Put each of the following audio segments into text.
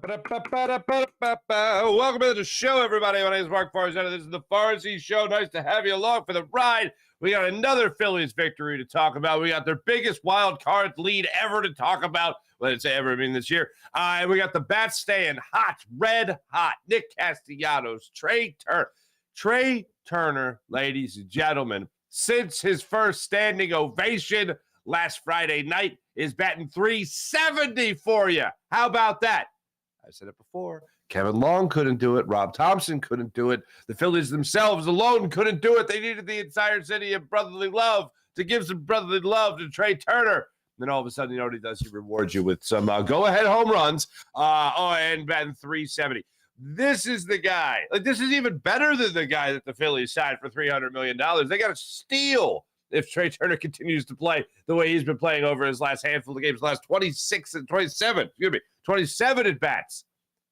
Welcome to the show, everybody. My name is Mark Farzetta. This is the Farzy Show. Nice to have you along for the ride. We got another Phillies victory to talk about. We got their biggest wild card lead ever to talk about. Let's say ever, I mean this year. And we got the bats staying hot, red hot. Nick Castellanos, Trey Turner, ladies and gentlemen, since his first standing ovation last Friday night, is batting .370 for you. How about that? I said it before. Kevin Long couldn't do it. Rob Thompson couldn't do it. The Phillies themselves alone couldn't do it. They needed the entire city of brotherly love to give some brotherly love to Trey Turner. Then all of a sudden, you know what he does? He rewards you with some go-ahead home runs and batting .370. This is the guy. Like, this is even better than the guy that the Phillies signed for $300 million. They got to steal if Trey Turner continues to play the way he's been playing over his last handful of games, last 27 at bats.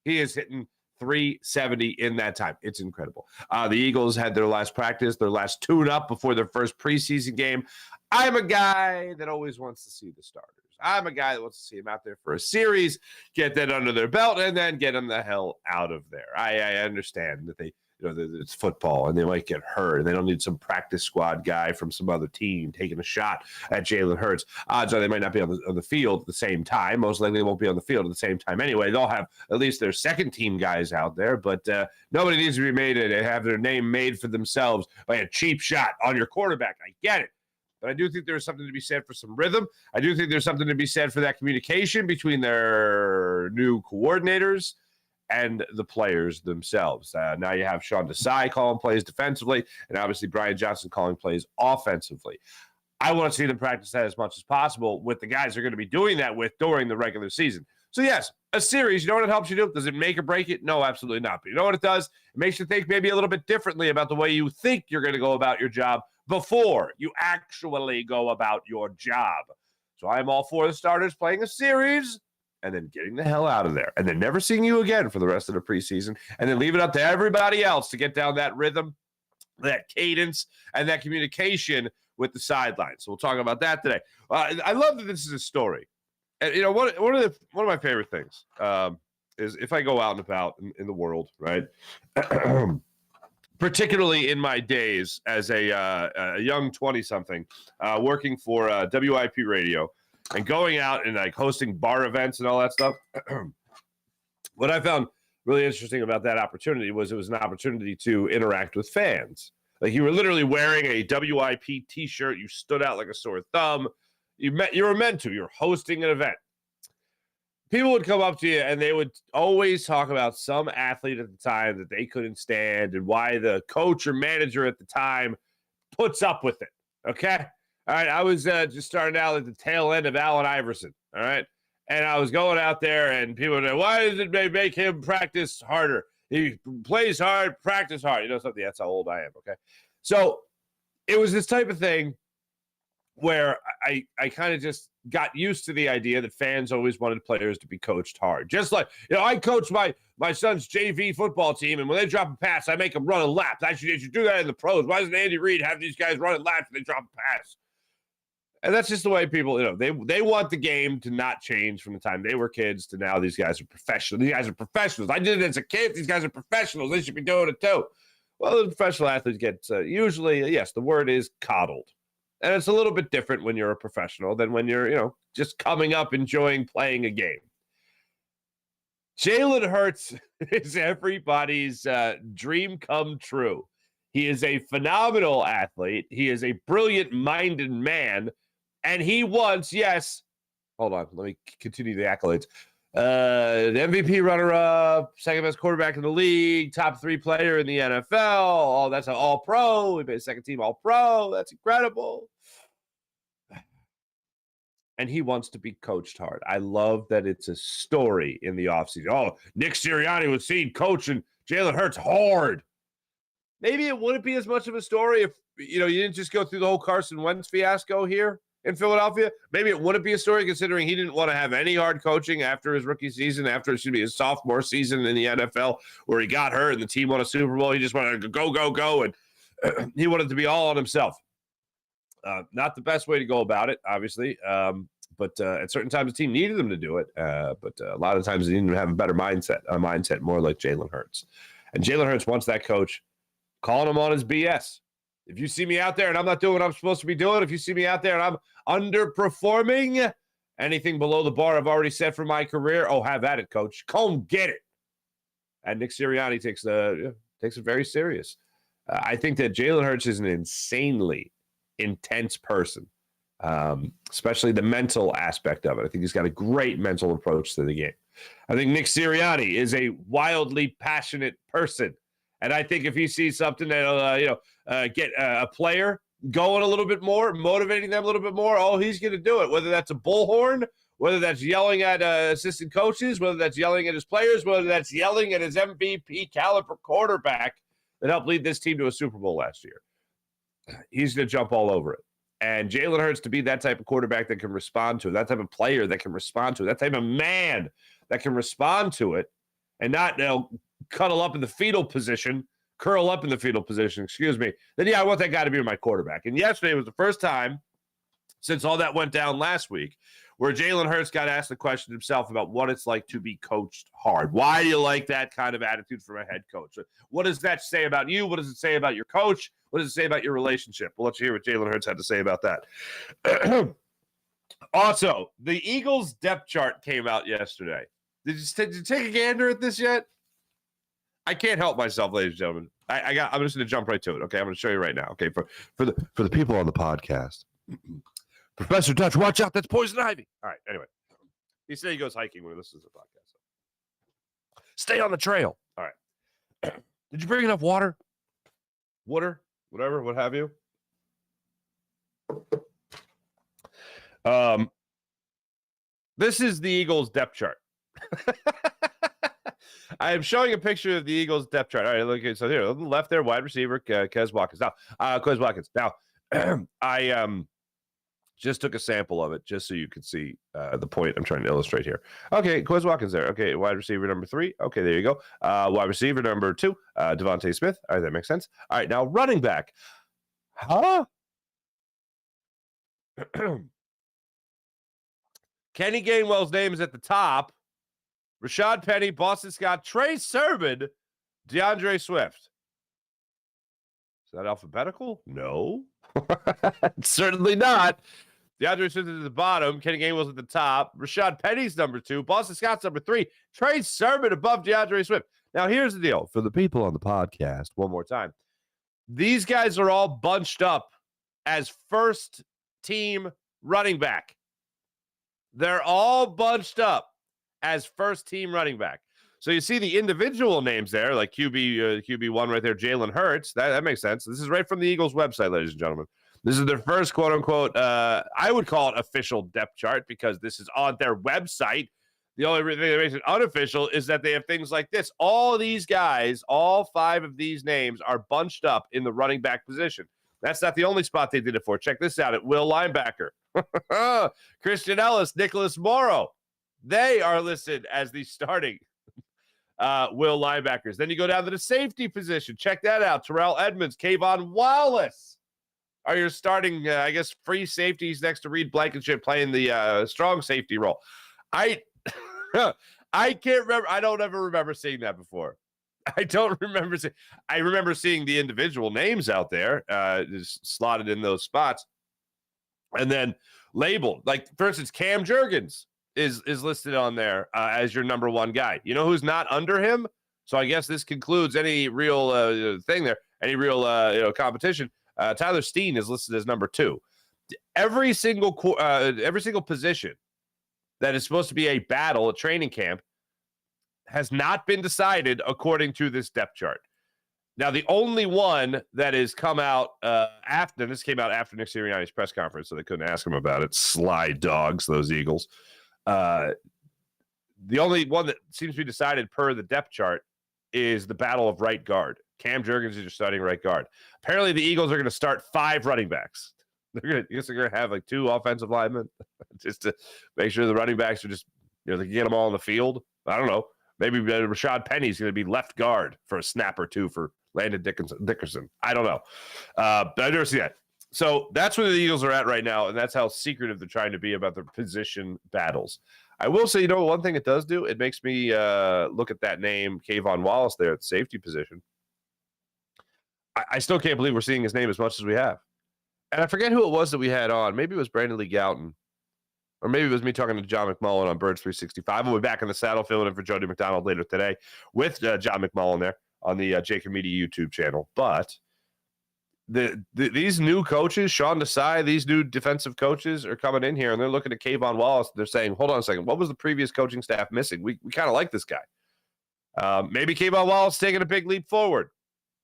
He is hitting .370 in that time. It's incredible. The Eagles had their last practice, their last tune-up before their first preseason game. I'm a guy that always wants to see the starters. I'm a guy that wants to see them out there for a series, get that under their belt, and then get them the hell out of there. I understand that it's football and they might get hurt and they don't need some practice squad guy from some other team taking a shot at Jalen Hurts. Odds are they might not be on the field at the same time. Most likely they won't be on the field at the same time anyway. They'll have at least their second team guys out there, but nobody needs to be made and have their name made for themselves by a cheap shot on your quarterback. I get it. But I do think there's something to be said for some rhythm. I do think there's something to be said for that communication between their new coordinators and the players themselves. Now you have Sean Desai calling plays defensively, and obviously Brian Johnson calling plays offensively. I want to see them practice that as much as possible with the guys they're going to be doing that with during the regular season. So yes, a series, you know what it helps you do? Does it make or break it? No, absolutely not. But you know what it does? It makes you think maybe a little bit differently about the way you think you're going to go about your job before you actually go about your job. So I'm all for the starters playing a series and then getting the hell out of there, and then never seeing you again for the rest of the preseason, and then leave it up to everybody else to get down that rhythm, that cadence, and that communication with the sidelines. So we'll talk about that today. I love that this is a story. And, you know, one of my favorite things is if I go out and about in the world, right, particularly in my days as a young 20-something working for WIP radio, and going out and like hosting bar events and all that stuff. What I found really interesting about that opportunity was it was an opportunity to interact with fans. Like, you were literally wearing a WIP t-shirt. You stood out like a sore thumb. You were meant to. You're hosting an event. People would come up to you and they would always talk about some athlete at the time that they couldn't stand and why the coach or manager at the time puts up with it. Okay? All right, I was just starting out at the tail end of Allen Iverson, all right? And I was going out there, and people would say, why does it make him practice harder? He plays hard, practice hard. You know something? That's how old I am, okay? So it was this type of thing where I kind of just got used to the idea that fans always wanted players to be coached hard. Just like, you know, I coach my son's JV football team, and when they drop a pass, I make them run a lap. They should do that in the pros. Why doesn't Andy Reid have these guys running laps when they drop a pass? And that's just the way people, you know, they want the game to not change from the time they were kids to now. These guys are professional. These guys are professionals. I did it as a kid. These guys are professionals. They should be doing it too. Well, the professional athletes get usually, yes, the word is coddled. And it's a little bit different when you're a professional than when you're, you know, just coming up, enjoying playing a game. Jalen Hurts is everybody's dream come true. He is a phenomenal athlete. He is a brilliant-minded man. And he wants, yes, hold on, let me continue the accolades. The MVP runner-up, second-best quarterback in the league, top 3 player in the NFL. Oh, that's an all-pro. He made a second-team all-pro. That's incredible. And he wants to be coached hard. I love that it's a story in the offseason. Oh, Nick Sirianni was seen coaching Jalen Hurts hard. Maybe it wouldn't be as much of a story if, you know, you didn't just go through the whole Carson Wentz fiasco here in Philadelphia. Maybe it wouldn't be a story considering he didn't want to have any hard coaching after his rookie season, after his sophomore season in the NFL where he got hurt and the team won a Super Bowl. He just wanted to go, and he wanted to be all on himself. Not the best way to go about it, obviously, but at certain times the team needed him to do it. But a lot of times they didn't have a better mindset more like Jalen Hurts. And Jalen Hurts wants that coach calling him on his BS. If you see me out there and I'm not doing what I'm supposed to be doing, if you see me out there and I'm underperforming, anything below the bar I've already set for my career, oh, have at it, coach. Come get it. And Nick Sirianni takes it very serious. I think that Jalen Hurts is an insanely intense person, especially the mental aspect of it. I think he's got a great mental approach to the game. I think Nick Sirianni is a wildly passionate person. And I think if he sees something that'll, get a player going a little bit more, motivating them a little bit more, oh, he's going to do it. Whether that's a bullhorn, whether that's yelling at assistant coaches, whether that's yelling at his players, whether that's yelling at his MVP caliber quarterback that helped lead this team to a Super Bowl last year. He's going to jump all over it. And Jalen Hurts to be that type of quarterback that can respond to it, that type of player that can respond to it, that type of man that can respond to it and not curl up in the fetal position, then yeah, I want that guy to be my quarterback. And yesterday was the first time since all that went down last week where Jalen Hurts got asked the question himself about what it's like to be coached hard. Why do you like that kind of attitude from a head coach? What does that say about you? What does it say about your coach? What does it say about your relationship? Well, let's hear what Jalen Hurts had to say about that. Also, the Eagles depth chart came out yesterday. Did you take a gander at this yet? I can't help myself, ladies and gentlemen. I'm just going to jump right to it. Okay, I'm going to show you right now. Okay, for the people on the podcast. Professor Dutch, watch out. That's poison ivy. All right, anyway. He said he goes hiking when he listens to the podcast. Stay on the trail. All right. Did you bring enough water? Water? Whatever, what have you? This is the Eagles depth chart. I am showing a picture of the Eagles depth chart. All right, look. So here, on the left there, wide receiver, Quez Watkins. Now, I just took a sample of it just so you could see the point I'm trying to illustrate here. Okay, Quez Watkins there. Okay, wide receiver number 3. Okay, there you go. Wide receiver number 2, Devontae Smith. All right, that makes sense. All right, now running back. Huh? Kenny Gainwell's name is at the top. Rashad Penny, Boston Scott, Trey Sermon, DeAndre Swift. Is that alphabetical? No. Certainly not. DeAndre Swift is at the bottom. Kenny Gainwell's at the top. Rashad Penny's number 2. Boston Scott's number 3. Trey Sermon above DeAndre Swift. Now, here's the deal. For the people on the podcast, one more time. These guys are all bunched up as first-team running back. They're all bunched up as first-team running back. So you see the individual names there, like QB1 right there, Jalen Hurts. That makes sense. This is right from the Eagles website, ladies and gentlemen. This is their first quote-unquote, I would call it official depth chart because this is on their website. The only thing that makes it unofficial is that they have things like this. All these guys, all 5 of these names are bunched up in the running back position. That's not the only spot they did it for. Check this out at Will linebacker. Christian Ellis, Nicholas Morrow. They are listed as the starting Will linebackers. Then you go down to the safety position. Check that out. Terrell Edmonds, Kayvon Wallace are your starting, free safeties next to Reed Blankenship playing the strong safety role. I can't remember. I don't ever remember seeing that before. I don't remember. I remember seeing the individual names out there just slotted in those spots and then labeled. Like, for instance, Cam Jurgens is listed on there as your number 1 guy. You know who's not under him? So I guess this concludes any real thing there, any real competition. Tyler Steen is listed as number 2. Every single position that is supposed to be a battle at training camp has not been decided according to this depth chart. Now, the only one that has come out after, and this came out after Nick Sirianni's press conference, so they couldn't ask him about it. Sly dogs, those Eagles. The only one that seems to be decided per the depth chart is the battle of right guard. Cam Jurgens is your starting right guard. Apparently, the Eagles are going to start 5 running backs. They're going to have like 2 offensive linemen just to make sure the running backs are just, they can get them all in the field. I don't know. Maybe Rashad Penny's going to be left guard for a snap or 2 for Landon Dickerson. I don't know. But I never see that. So that's where the Eagles are at right now, and that's how secretive they're trying to be about their position battles. I will say, one thing it does do, it makes me look at that name, Kayvon Wallace, there at the safety position. I still can't believe we're seeing his name as much as we have. And I forget who it was that we had on. Maybe it was Brandon Lee Gouton. Or maybe it was me talking to John McMullen on Birds 365. We'll be back in the saddle filling in for Jody McDonald later today with John McMullen there on the JAKIB Media YouTube channel. But these new coaches, Sean Desai, these new defensive coaches are coming in here, and they're looking at Kayvon Wallace. They're saying, hold on a second, what was the previous coaching staff missing? We kind of like this guy. Maybe Kayvon Wallace taking a big leap forward.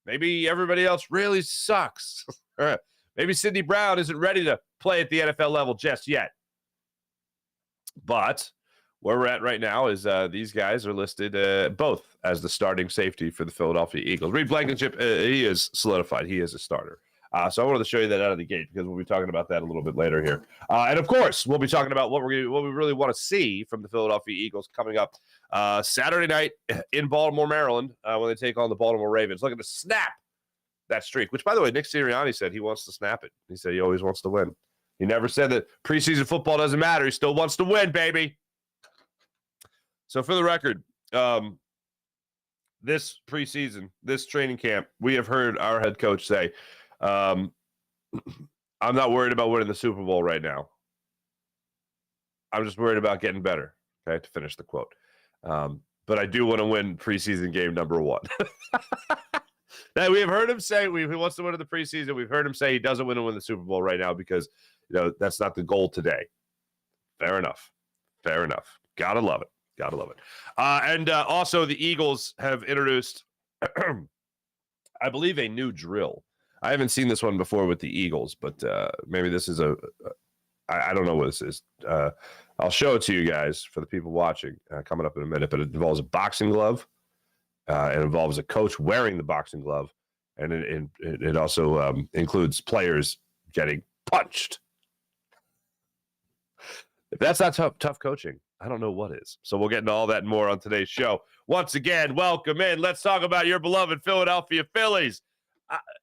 Maybe everybody else really sucks. Maybe Sidney Brown isn't ready to play at the NFL level just yet. But where we're at right now is these guys are listed both as the starting safety for the Philadelphia Eagles. Reed Blankenship, he is solidified. He is a starter. So I wanted to show you that out of the gate because we'll be talking about that a little bit later here. And, of course, we'll be talking about what we really want to see from the Philadelphia Eagles coming up Saturday night in Baltimore, Maryland, when they take on the Baltimore Ravens. Looking to snap that streak, which, by the way, Nick Sirianni said he wants to snap it. He said he always wants to win. He never said that preseason football doesn't matter. He still wants to win, baby. So for the record, this preseason, this training camp, we have heard our head coach say, I'm not worried about winning the Super Bowl right now. I'm just worried about getting better. Okay, to finish the quote. But I do want to win preseason game number 1. That we have heard him say he wants to win in the preseason. We've heard him say he doesn't want to win the Super Bowl right now because that's not the goal today. Fair enough. Gotta love it. And also the Eagles have introduced, I believe, a new drill. I haven't seen this one before with the Eagles, but maybe this is I don't know what this is. I'll show it to you guys for the people watching coming up in a minute, but it involves a boxing glove. It involves a coach wearing the boxing glove, and it also includes players getting punched. If that's not tough coaching, I don't know what is. So we'll get into all that and more on today's show. Once again, welcome in. Let's talk about your beloved Philadelphia Phillies.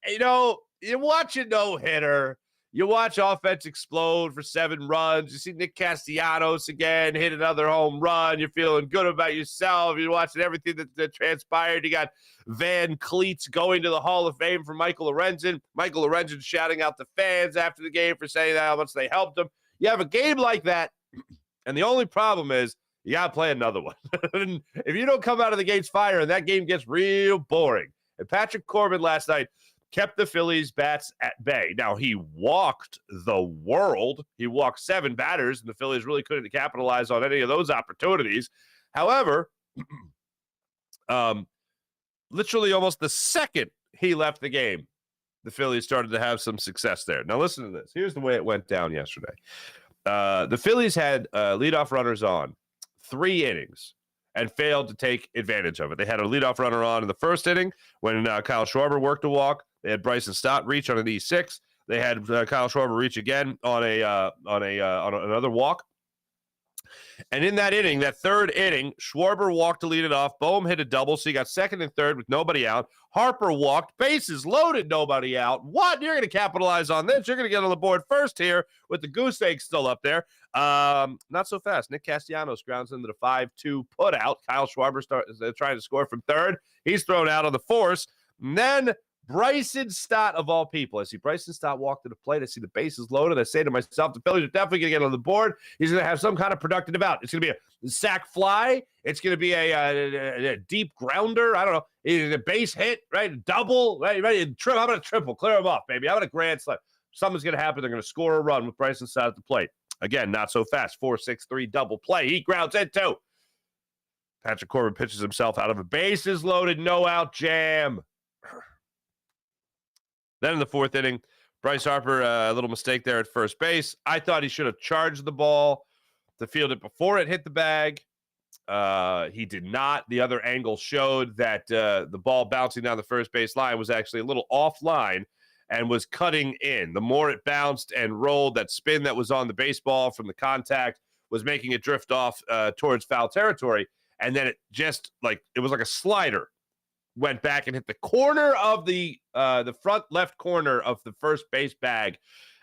You watch a no-hitter. You watch offense explode for 7 runs. You see Nick Castellanos again hit another home run. You're feeling good about yourself. You're watching everything that transpired. You got Van Cleats going to the Hall of Fame for Michael Lorenzen. Michael Lorenzen shouting out the fans after the game for saying how much they helped him. You have a game like that, and the only problem is you got to play another one. If you don't come out of the gates firing, that game gets real boring. And Patrick Corbin last night kept the Phillies bats at bay. Now, he walked the world. He walked 7 batters, and the Phillies really couldn't capitalize on any of those opportunities. However, literally almost the second he left the game, the Phillies started to have some success there. Now, listen to this. Here's the way it went down yesterday. The Phillies had leadoff runners on 3 innings and failed to take advantage of it. They had a leadoff runner on in the first inning when Kyle Schwarber worked a walk. They had Bryson Stott reach on an E6. They had Kyle Schwarber reach again on another walk. And in that inning, that 3rd inning, Schwarber walked to lead it off. Boehm hit a double, so you got 2nd and 3rd with nobody out. Harper walked, bases loaded, nobody out. What? You're going to capitalize on this. You're going to get on the board first here with the goose egg still up there. Not so fast. Nick Castellanos grounds into the 5-2 put out. Kyle Schwarber trying to score from 3rd. He's thrown out on the force. And then Bryson Stott, of all people. I see Bryson Stott walk to the plate. I see the bases loaded. I say to myself, the Phillies are definitely going to get on the board. He's going to have some kind of productive out. It's going to be a sac fly. It's going to be a deep grounder. I don't know. It's a base hit, right? A double, right? How about a triple? Clear him off, baby. How about a grand slam? Something's going to happen. They're going to score a run with Bryson Stott at the plate. Again, not so fast. 4-6-3 double play. He grounds into. Patrick Corbin pitches himself out of a bases loaded, no out jam. Then in the 4th inning, Bryce Harper, a little mistake there at first base. I thought he should have charged the ball to field it before it hit the bag. He did not. The other angle showed that the ball bouncing down the first base line was actually a little offline and was cutting in. The more it bounced and rolled, that spin that was on the baseball from the contact was making it drift off towards foul territory. And then it just it was like a slider. went back and hit the corner of the front left corner of the first base bag,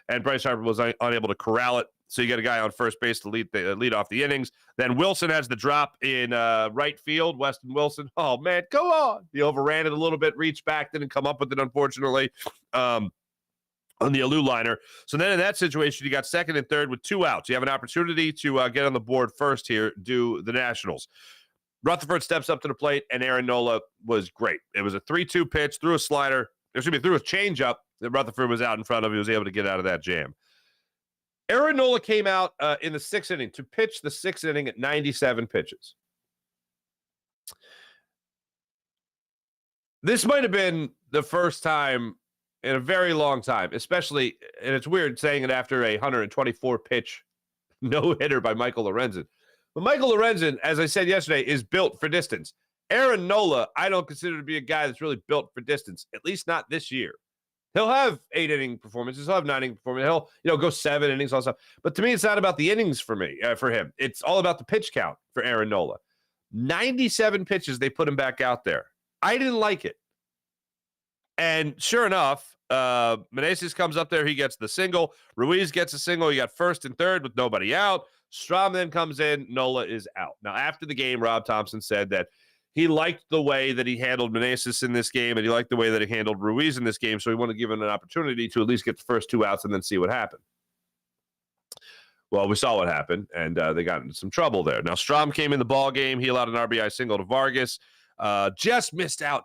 and Bryce Harper was unable to corral it. So you get a guy on first base to lead off the innings. Then Wilson has the drop in right field. Weston Wilson, oh man, go on! He overran it a little bit, reached back, didn't come up with it, unfortunately, on the Alou liner. So then in that situation, you got second and third with 2 outs. You have an opportunity to get on the board first here, do the Nationals. Rutherford steps up to the plate, and Aaron Nola was great. It was a 3-2 pitch, threw a slider. Threw a changeup that Rutherford was out in front of. He was able to get out of that jam. Aaron Nola came out in the 6th inning to pitch the 6th inning at 97 pitches. This might have been the first time in a very long time, especially, and it's weird saying it after a 124-pitch no-hitter by Michael Lorenzen. But Michael Lorenzen, as I said yesterday, is built for distance. Aaron Nola, I don't consider to be a guy that's really built for distance, at least not this year. He'll have 8-inning performances. He'll have 9-inning performances. He'll go 7 innings, all that stuff. But to me, it's not about the innings for him. It's all about the pitch count for Aaron Nola. 97 pitches, they put him back out there. I didn't like it. And sure enough, Meneses comes up there. He gets the single. Ruiz gets a single. You got first and third with nobody out. Strom then comes in. Nola is out. Now, after the game, Rob Thompson said that he liked the way that he handled Meneses in this game, and he liked the way that he handled Ruiz in this game, so he wanted to give him an opportunity to at least get the first 2 outs and then see what happened. Well, we saw what happened, and they got into some trouble there. Now, Strom came in the ball game. He allowed an RBI single to Vargas. Just missed out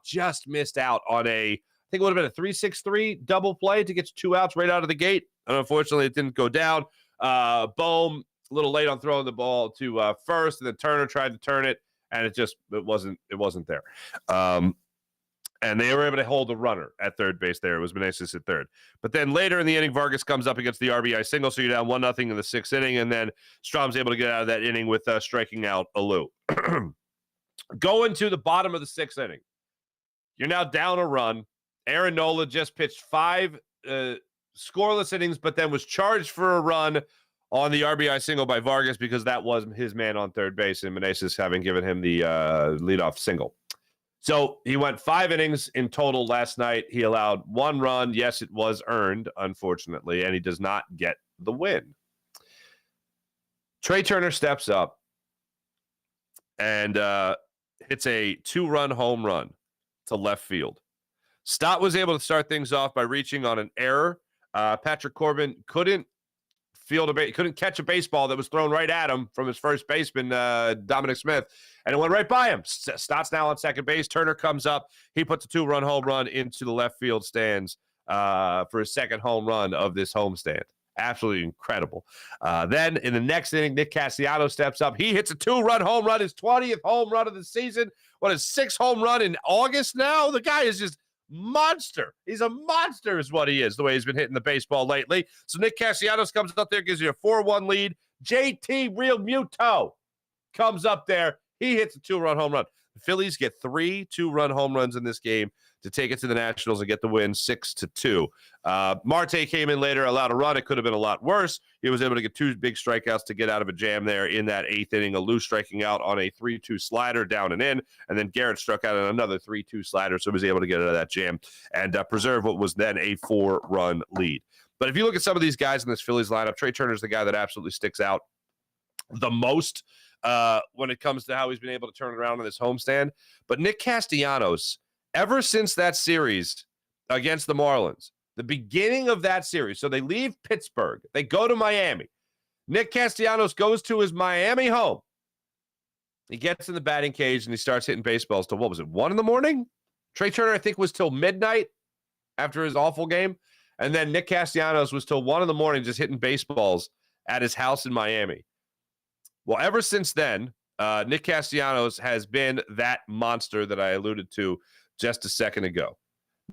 on I think it would have been a 3-6-3 double play to get 2 outs right out of the gate. And unfortunately, it didn't go down. Bohm, a little late on throwing the ball to first, and then Turner tried to turn it. And it wasn't there. And they were able to hold a runner at third base there. It was Meneses at third. But then later in the inning, Vargas comes up against the RBI single, so you're down 1-0 in the 6th inning, and then Strom's able to get out of that inning with striking out Alou. Going to the bottom of the 6th inning, you're now down a run. Aaron Nola just pitched 5 scoreless innings, but then was charged for a run on the RBI single by Vargas because that was his man on third base, and Meneses having given him the leadoff single. So he went 5 innings in total last night. He allowed 1 run. Yes, it was earned, unfortunately, and he does not get the win. Trey Turner steps up and hits a 2-run home run to left field. Stott was able to start things off by reaching on an error. Patrick Corbin couldn't catch a baseball that was thrown right at him from his first baseman, Dominic Smith, and it went right by him. Stott's now on second base. Turner comes up. He puts a 2-run home run into the left field stands for his second home run of this homestand. Absolutely incredible. Then in the next inning, Nick Castellanos steps up. He hits a 2-run home run, his 20th home run of the season. What, his 6th home run in August now? The guy is just monster. He's a monster is what he is, the way he's been hitting the baseball lately. So Nick Castellanos comes up there, gives you a 4-1 lead. JT Real Muto comes up there. He hits a 2-run home run. The Phillies get 3 2-run home runs in this game to take it to the Nationals and get the win 6-2. Marte came in later, allowed a run. It could have been a lot worse. He was able to get 2 big strikeouts to get out of a jam there in that 8th inning. Alou striking out on a 3-2 slider down and in, and then Garrett struck out on another 3-2 slider, so he was able to get out of that jam and preserve what was then a 4-run lead. But if you look at some of these guys in this Phillies lineup, Trey Turner's the guy that absolutely sticks out the most when it comes to how he's been able to turn it around on this homestand. But Nick Castellanos, ever since that series against the Marlins, the beginning of that series, so they leave Pittsburgh, they go to Miami. Nick Castellanos goes to his Miami home. He gets in the batting cage and he starts hitting baseballs till, 1 in the morning? Trey Turner, I think, was till midnight after his awful game. And then Nick Castellanos was till 1 in the morning just hitting baseballs at his house in Miami. Well, ever since then, Nick Castellanos has been that monster that I alluded to just a second ago.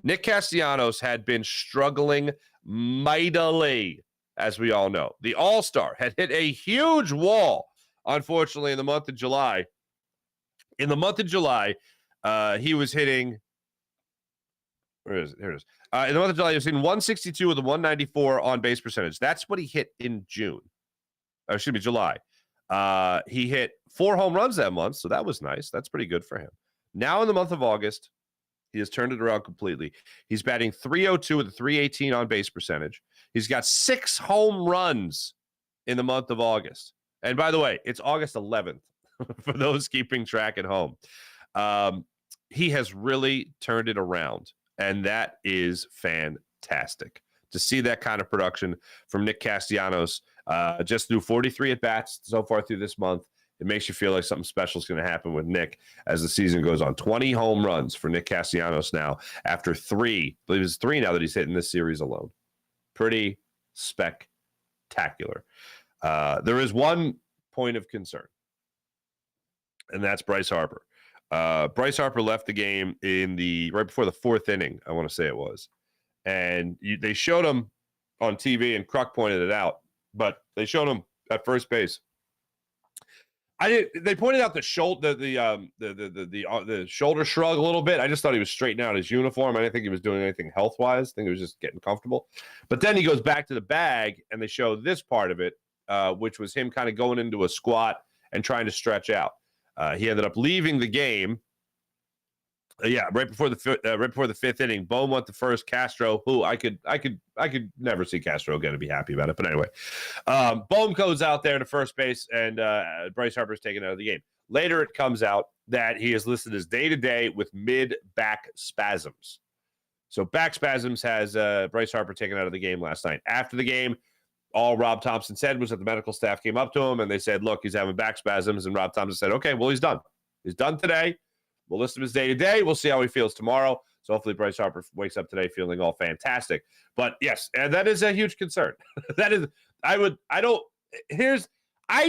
Nick Castellanos had been struggling mightily, as we all know. The All-Star had hit a huge wall, unfortunately, in the month of July. In the month of July, he was hitting... Where is it? Here it is. In the month of July, he was hitting 162 with a 194 on-base percentage. That's what he hit in June. July. He hit 4 home runs that month, so that was nice. That's pretty good for him. Now in the month of August, He has turned it around completely. He's batting .302 with a .318 on base percentage. He's got 6 home runs in the month of August. And by the way, it's August 11th for those keeping track at home. He has really turned it around, and that is fantastic. To see that kind of production from Nick Castellanos just through 43 at-bats so far through this month, it makes you feel like something special is going to happen with Nick as the season goes on. 20 home runs for Nick Castellanos now after 3. I believe it's 3 now that he's hit in this series alone. Pretty spectacular. There is one point of concern, and that's Bryce Harper. Bryce Harper left the game right before the 4th inning, I want to say it was. And they showed him on TV, and Kruk pointed it out, but they showed him at first base. They pointed out the shoulder, the shoulder shrug a little bit. I just thought he was straightening out his uniform. I didn't think he was doing anything health-wise. I think he was just getting comfortable. But then he goes back to the bag, and they show this part of it, which was him kind of going into a squat and trying to stretch out. He ended up leaving the game. Right before the 5th inning, Bohm went the first. Castro, who I could never see Castro again and be happy about it. But anyway, Bohm goes out there to first base, and Bryce Harper's taken out of the game. Later, it comes out that he is listed as day-to-day with mid-back spasms. So back spasms has Bryce Harper taken out of the game last night. After the game, all Rob Thompson said was that the medical staff came up to him, and they said, look, he's having back spasms. And Rob Thompson said, okay, well, he's done. He's done today. We'll list him as day-to-day. We'll see how he feels tomorrow. So hopefully Bryce Harper wakes up today feeling all fantastic. But yes, and that is a huge concern. I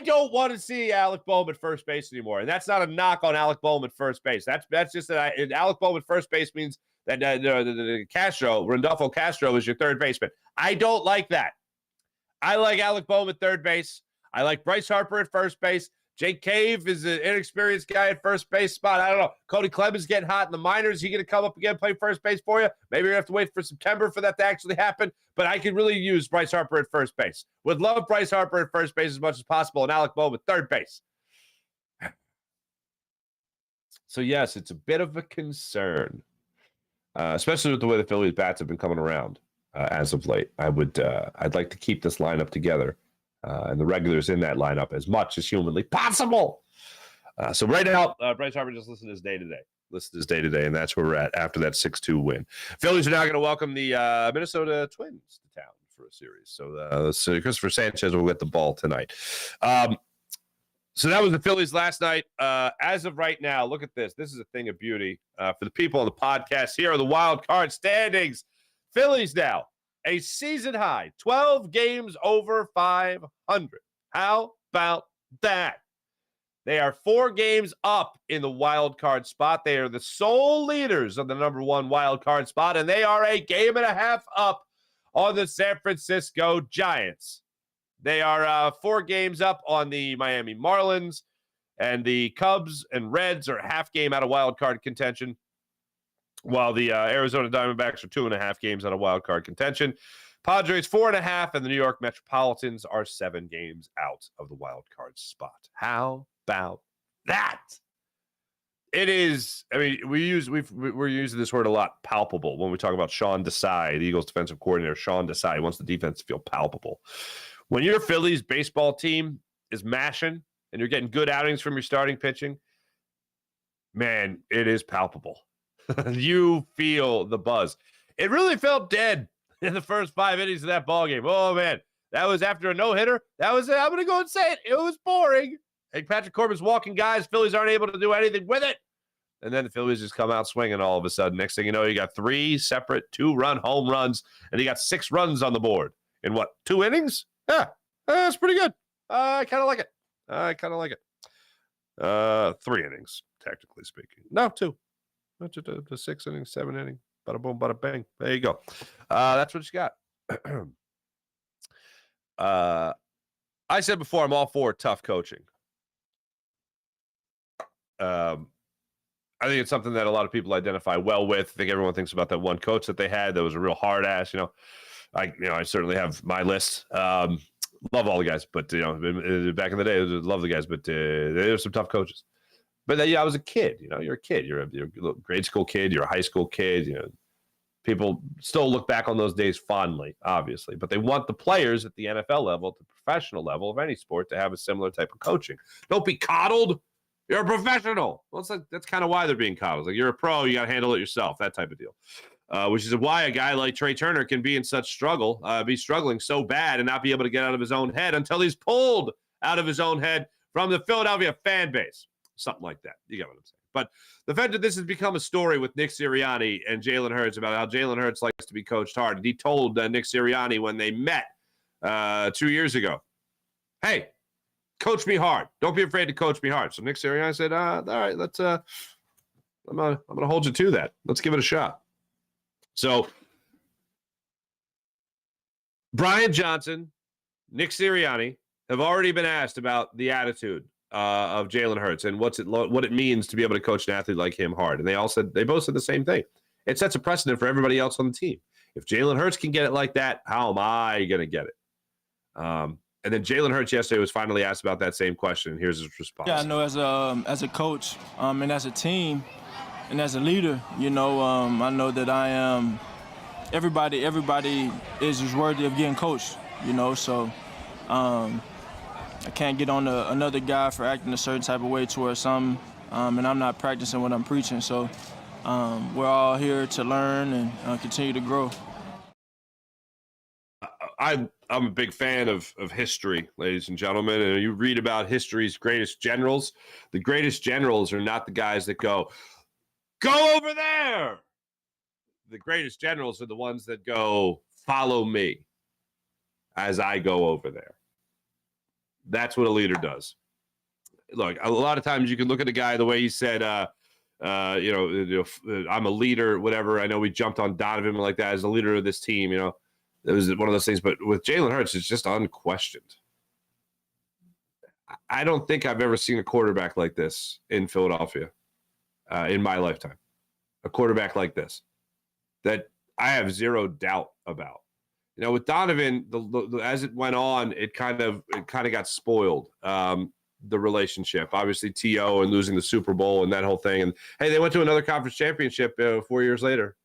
don't want to see Alec Bohm at first base anymore. And that's not a knock on Alec Bohm at first base. That's just that Alec Bohm at first base means that Randolfo Castro is your third baseman. I don't like that. I like Alec Bohm at third base. I like Bryce Harper at first base. JAKIB is an inexperienced guy at first base spot. I don't know. Cody Clemens getting hot in the minors. Is he going to come up again and play first base for you? Maybe you're going to have to wait for September for that to actually happen. But I could really use Bryce Harper at first base. Would love Bryce Harper at first base as much as possible, and Alec Bohm at third base. So, yes, it's a bit of a concern, especially with the way the Phillies bats have been coming around as of late. I'd like to keep this lineup together. And the regulars in that lineup as much as humanly possible. So right now, Bryce Harper just listed his day-to-day. And that's where we're at after that 6-2 win. Phillies are now going to welcome the Minnesota Twins to town for a series. So Christopher Sanchez will get the ball tonight. So that was the Phillies last night. As of right now, look at this. This is a thing of beauty. For the people on the podcast, here are the wild card standings. Phillies now. A season high, 12 games over 500. How about that? They are 4 games up in the wild card spot. They are the sole leaders of the number 1 wild card spot, and they are a game and a half up on the San Francisco Giants. They are 4 games up on the Miami Marlins, and the Cubs and Reds are half game out of wild card contention, while the Arizona Diamondbacks are 2.5 games out of wild card contention. Padres 4.5, and the New York Metropolitans are 7 games out of the wild card spot. How about that? It is. I mean, we're using this word a lot. Palpable when we talk about Sean Desai, the Eagles defensive coordinator. Sean Desai wants the defense to feel palpable. When your Phillies baseball team is mashing and you're getting good outings from your starting pitching, man, it is palpable. You feel the buzz. It really felt dead in the first 5 innings of that ball game. Oh, man. That was after a no-hitter. That was it. I'm going to go and say it. It was boring. And Patrick Corbin's walking guys. Phillies aren't able to do anything with it. And then the Phillies just come out swinging all of a sudden. Next thing you know, you got 3 separate 2-run home runs, and you got 6 runs on the board. In what, 2 innings? Yeah, that's pretty good. I kind of like it. 3 innings, technically speaking. No, 2. The 6 innings, 7 inning, bada boom, bada bang. There you go. That's what you got. I said before, I'm all for tough coaching. I think it's something that a lot of people identify well with. I think everyone thinks about that one coach that they had that was a real hard ass. I certainly have my list. Love all the guys, but back in the day, love the guys, but there were some tough coaches. But then, I was a kid. You're a kid. You're a little grade school kid. You're a high school kid. People still look back on those days fondly, obviously. But they want the players at the NFL level, at the professional level of any sport, to have a similar type of coaching. Don't be coddled. You're a professional. Well, that's kind of why they're being coddled. Like, you're a pro, you got to handle it yourself, that type of deal. Which is why a guy like Trey Turner can be in such struggle, be struggling so bad and not be able to get out of his own head until he's pulled out of his own head from the Philadelphia fan base. Something like that. You get what I'm saying. But the fact that this has become a story with Nick Sirianni and Jalen Hurts about how Jalen Hurts likes to be coached hard. And he told Nick Sirianni when they met 2 years ago, hey, coach me hard. Don't be afraid to coach me hard. So Nick Sirianni said, all right, let's I'm gonna hold you to that. Let's give it a shot. So Brian Johnson, Nick Sirianni have already been asked about the attitude of Jalen Hurts and what it means to be able to coach an athlete like him hard. And they both said the same thing. It sets a precedent for everybody else on the team. If Jalen Hurts can get it like that, how am I going to get it? And then Jalen Hurts yesterday was finally asked about that same question. Here's his response. Yeah, I know as a coach and as a team and as a leader, I know that I am. Everybody is worthy of getting coached. So I can't get on another guy for acting a certain type of way towards something, and I'm not practicing what I'm preaching. So we're all here to learn and continue to grow. I'm a big fan of history, ladies and gentlemen, and you read about history's greatest generals. The greatest generals are not the guys that go over there. The greatest generals are the ones that go, follow me as I go over there. That's what a leader does. Look, a lot of times you can look at a guy the way he said, I'm a leader, whatever. I know we jumped on Donovan like that as the leader of this team, It was one of those things. But with Jalen Hurts, it's just unquestioned. I don't think I've ever seen a quarterback like this in Philadelphia in my lifetime. A quarterback like this that I have zero doubt about. With Donovan, as it went on, it kind of got spoiled. The relationship, obviously, T.O. and losing the Super Bowl and that whole thing. And hey, they went to another conference championship 4 years later.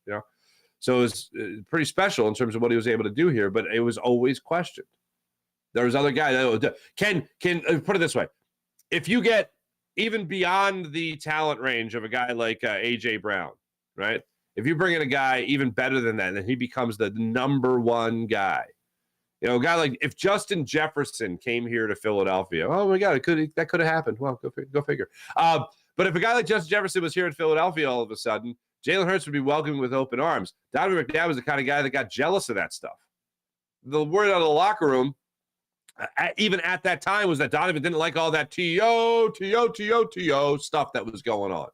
So it was pretty special in terms of what he was able to do here. But it was always questioned. There was other guys that can put it this way: if you get even beyond the talent range of a guy like A.J. Brown, right? If you bring in a guy even better than that, then he becomes the number one guy. A guy like if Justin Jefferson came here to Philadelphia, oh my God, that could have happened. Well, go figure. But if a guy like Justin Jefferson was here in Philadelphia all of a sudden, Jalen Hurts would be welcomed with open arms. Donovan McNabb was the kind of guy that got jealous of that stuff. The word out of the locker room, even at that time, was that Donovan didn't like all that T.O. stuff that was going on.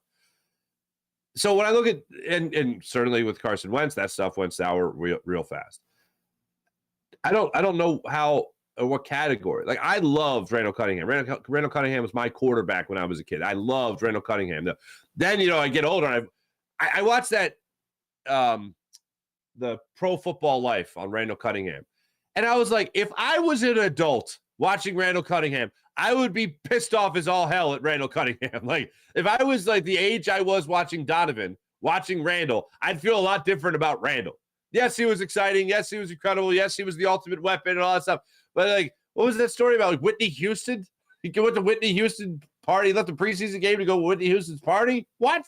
So when I look at, and certainly with Carson Wentz, that stuff went sour real fast. I don't know how or what category. Like, I loved Randall Cunningham. Randall Cunningham was my quarterback when I was a kid. I loved Randall Cunningham. Then, I get older and I watched that, the Pro Football Life on Randall Cunningham. And I was like, if I was an adult watching Randall Cunningham, I would be pissed off as all hell at Randall Cunningham. Like, if I was like the age I was watching Donovan, watching Randall, I'd feel a lot different about Randall. Yes, he was exciting. Yes, he was incredible. Yes, he was the ultimate weapon and all that stuff. But, like, what was that story about? Like, Whitney Houston? He went to Whitney Houston party. He left the preseason game to go to Whitney Houston's party? What?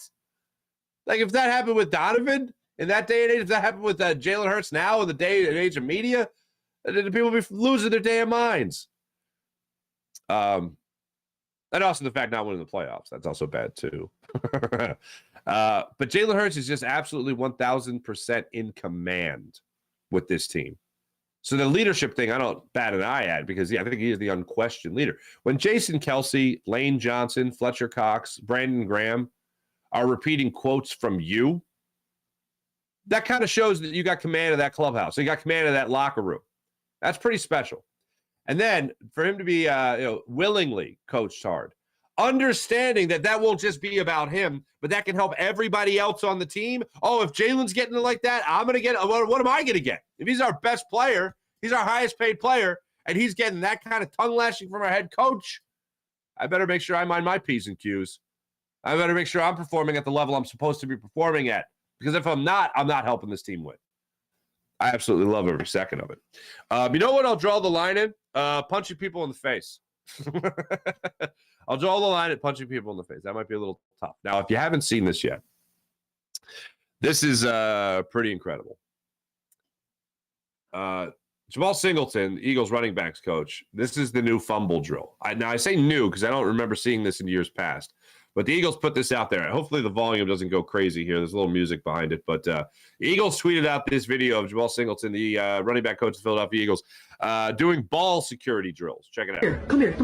Like, if that happened with Donovan in that day and age, if that happened with Jalen Hurts now in the day and age of media, people would be losing their damn minds. And also the fact not winning the playoffs. That's also bad, too. But Jalen Hurts is just absolutely 1,000% in command with this team. So the leadership thing, I don't bat an eye at because, I think he is the unquestioned leader. When Jason Kelce, Lane Johnson, Fletcher Cox, Brandon Graham are repeating quotes from you, that kind of shows that you got command of that clubhouse. You got command of that locker room. That's pretty special. And then for him to be willingly coached hard, understanding that won't just be about him, but that can help everybody else on the team. Oh, if Jalen's getting it like that, I'm going to get – what am I going to get? If he's our best player, he's our highest paid player, and he's getting that kind of tongue lashing from our head coach, I better make sure I mind my P's and Q's. I better make sure I'm performing at the level I'm supposed to be performing at. Because if I'm not helping this team win. I absolutely love every second of it. You know what I'll draw the line in? Punching people in the face. I'll draw the line at punching people in the face. That might be a little tough. Now, if you haven't seen this yet, this is pretty incredible. Jamal Singleton, Eagles running backs coach, this is the new fumble drill. Now, I say new because I don't remember seeing this in years past. But the Eagles put this out there. Hopefully the volume doesn't go crazy here. There's a little music behind it. But the Eagles tweeted out this video of Jamal Singleton, the running back coach of the Philadelphia Eagles, doing ball security drills. Check it out. Come here.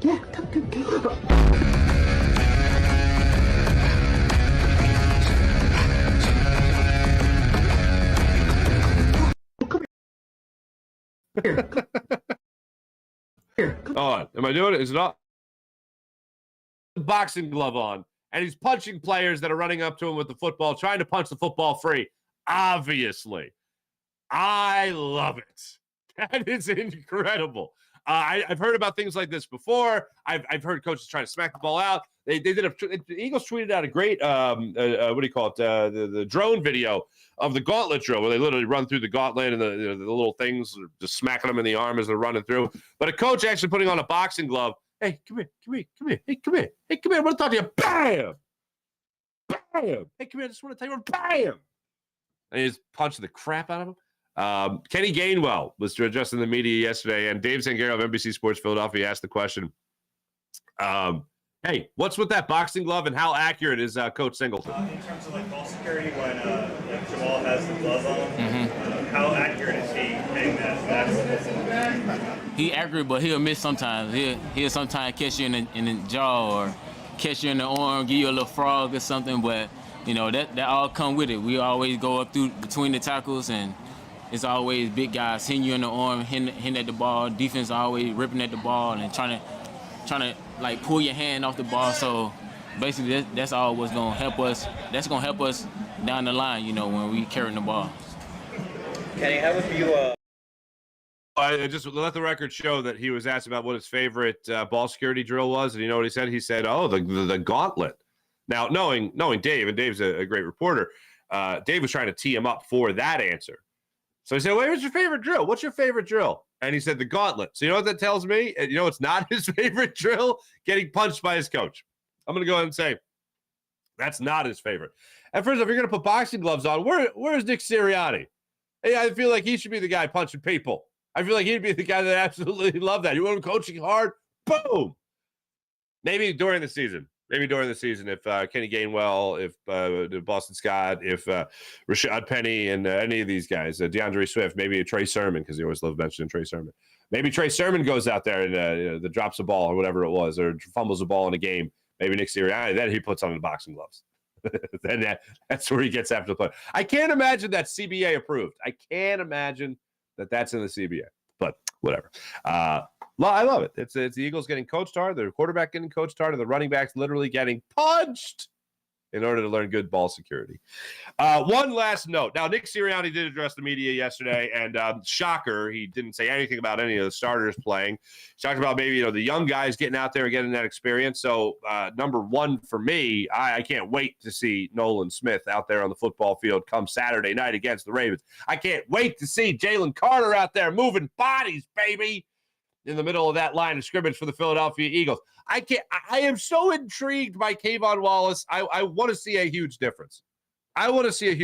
Yeah, come. Here. On. Am I doing it? Is it not? Boxing glove on, and he's punching players that are running up to him with the football, trying to punch the football free. Obviously. I love it. That is incredible. I've heard about things like this before. I've heard coaches trying to smack the ball out. They did the Eagles tweeted out a great what do you call it? The drone video of the gauntlet drill where they literally run through the gauntlet and the little things just smacking them in the arm as they're running through. But a coach actually putting on a boxing glove. Hey, come here. Hey, come here. I want to talk to you. Bam! Bam! Hey, come here. I just want to tell you. Bam! And he's punching the crap out of him. Kenny Gainwell was addressing the media yesterday, and Dave Zangaro of NBC Sports Philadelphia asked the question, hey, what's with that boxing glove and how accurate is Coach Singleton? In terms of ball security, when Jamal has the glove on, how accurate is he hitting that? He accurate, but he'll miss sometimes. He'll sometimes catch you in the jaw or catch you in the arm, give you a little frog or something. But that all come with it. We always go up through between the tackles, and it's always big guys hitting you in the arm, hitting at the ball. Defense always ripping at the ball and trying to like pull your hand off the ball. So basically, that's all what's gonna help us. That's gonna help us down the line. When we carrying the ball. Kenny, how would you? I just let the record show that he was asked about what his favorite ball security drill was, and you know what he said? He said, "Oh, the gauntlet." Now, knowing Dave, and Dave's a great reporter, Dave was trying to tee him up for that answer. So he said, "Wait, what's your favorite drill? What's your favorite drill?" And he said, "The gauntlet." So you know what that tells me? It's not his favorite drill. Getting punched by his coach. I'm going to go ahead and say that's not his favorite. And first, if you're going to put boxing gloves on, where's Nick Sirianni? Hey, I feel like he should be the guy punching people. I feel like he'd be the guy that absolutely loved that. You want him coaching hard? Boom. Maybe during the season, if Kenny Gainwell, if Boston Scott, if Rashad Penny and any of these guys, DeAndre Swift, maybe Trey Sermon, because they always love mentioning Trey Sermon. Maybe Trey Sermon goes out there and drops a ball or whatever it was, or fumbles a ball in a game. Maybe Nick Sirianni, then he puts on the boxing gloves. Then that's where he gets after the play. I can't imagine that's CBA approved. I can't imagine that's in the CBA, but whatever. I love it. It's the Eagles getting coached hard, the quarterback getting coached hard, and the running backs literally getting punched in order to learn good ball security. One last note. Now, Nick Sirianni did address the media yesterday, and shocker, he didn't say anything about any of the starters playing. He talked about maybe the young guys getting out there and getting that experience. So, number one for me, I can't wait to see Nolan Smith out there on the football field come Saturday night against the Ravens. I can't wait to see Jalen Carter out there moving bodies, baby, in the middle of that line of scrimmage for the Philadelphia Eagles. I am so intrigued by Kayvon Wallace. I want to see a huge difference. I want to see a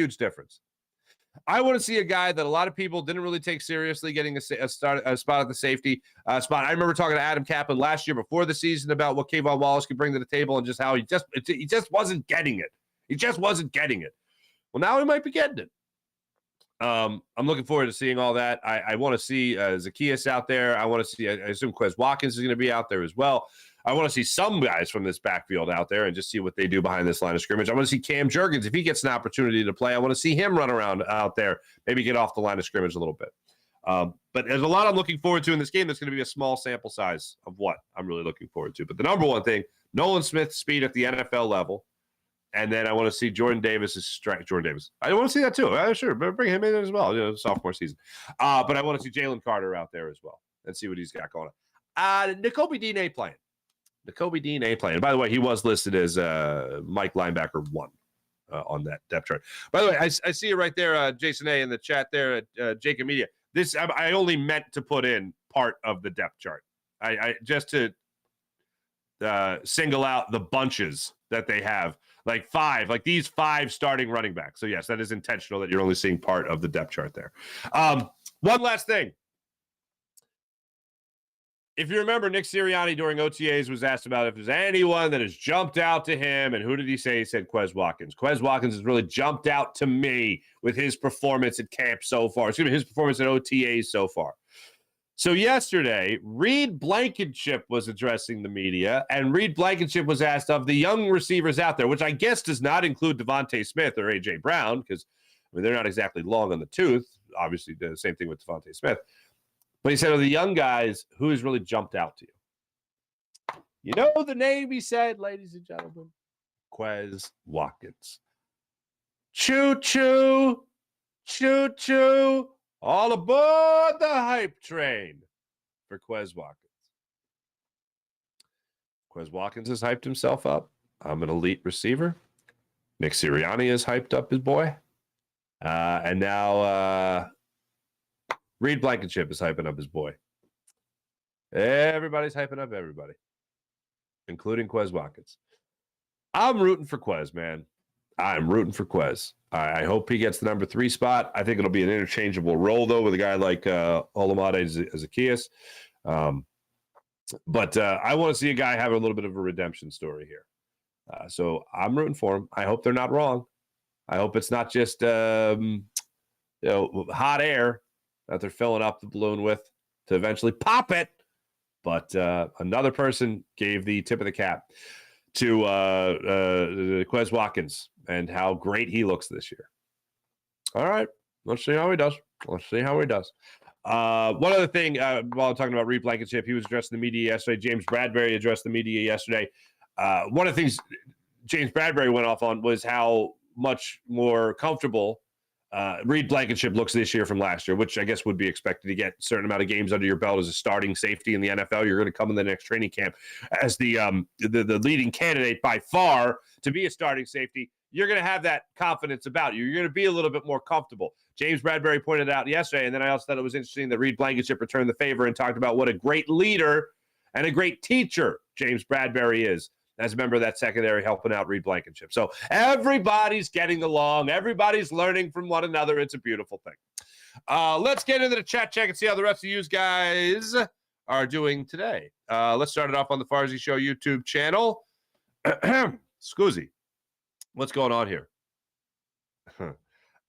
guy that a lot of people didn't really take seriously getting a spot at the safety spot. I remember talking to Adam Kaplan last year before the season about what Kayvon Wallace could bring to the table and just how he just wasn't getting it. He just wasn't getting it. Well, now he might be getting it. I'm looking forward to seeing all that. I want to see Zacchaeus out there. I want to see, I assume Quez Watkins is going to be out there as well. I want to see some guys from this backfield out there and just see what they do behind this line of scrimmage. I want to see Cam Jurgens. If he gets an opportunity to play, I want to see him run around out there, maybe get off the line of scrimmage a little bit. But there's a lot I'm looking forward to in this game. That's going to be a small sample size of what I'm really looking forward to. But the number one thing, Nolan Smith's speed at the NFL level. And then I want to see Jordan Davis's strength. Jordan Davis. I want to see that too. Sure, but bring him in as well. Sophomore season. But I want to see Jalen Carter out there as well and see what he's got going on. N'Kobe Dean ain't playing. Nakobe Dean ain't playing. By the way, he was listed as Mike linebacker 1 on that depth chart. By the way, I see it right there, Jason A. in the chat there at JAKIB Media. This I only meant to put in part of the depth chart. I just to single out the bunches that they have, like these 5 starting running backs. So yes, that is intentional that you're only seeing part of the depth chart there. One last thing. If you remember, Nick Sirianni during OTAs was asked about if there's anyone that has jumped out to him, and who did he say? He said Quez Watkins. Quez Watkins has really jumped out to me with his performance at camp so far. Excuse me, his performance at OTAs so far. So yesterday, Reed Blankenship was addressing the media, and Reed Blankenship was asked of the young receivers out there, which I guess does not include Devontae Smith or A.J. Brown, because they're not exactly long on the tooth. Obviously, the same thing with Devontae Smith. But he said, of the young guys, who has really jumped out to you? You know the name, he said, ladies and gentlemen? Quez Watkins. Choo-choo, choo-choo, all aboard the hype train for Quez Watkins. Quez Watkins has hyped himself up. I'm an elite receiver. Nick Sirianni has hyped up his boy. And now Reed Blankenship is hyping up his boy. Everybody's hyping up everybody, including Quez Watkins. I'm rooting for Quez, man. I'm rooting for Quez. I hope he gets the number 3 spot. I think it'll be an interchangeable role, though, with a guy like Olamide Zaccheaus. But I want to see a guy have a little bit of a redemption story here. So I'm rooting for him. I hope they're not wrong. I hope it's not just hot air that they're filling up the balloon with to eventually pop it. But another person gave the tip of the cap to Quez Watkins and how great he looks this year. All right. Let's see how he does. One other thing, while I'm talking about Reed Blankenship, he was addressing the media yesterday. James Bradbury addressed the media yesterday. One of the things James Bradbury went off on was how much more comfortable Reed Blankenship looks this year from last year, which I guess would be expected to get a certain amount of games under your belt as a starting safety in the NFL. You're going to come in the next training camp as the leading candidate by far to be a starting safety. You're going to have that confidence about you. You're going to be a little bit more comfortable. James Bradbury pointed out yesterday, and then I also thought it was interesting that Reed Blankenship returned the favor and talked about what a great leader and a great teacher James Bradbury is as a member of that secondary helping out Reed Blankenship. So everybody's getting along. Everybody's learning from one another. It's a beautiful thing. Let's get into the chat check and see how the rest of you guys are doing today. Let's start it off on the Farzy Show YouTube channel. Scoozy, what's going on here?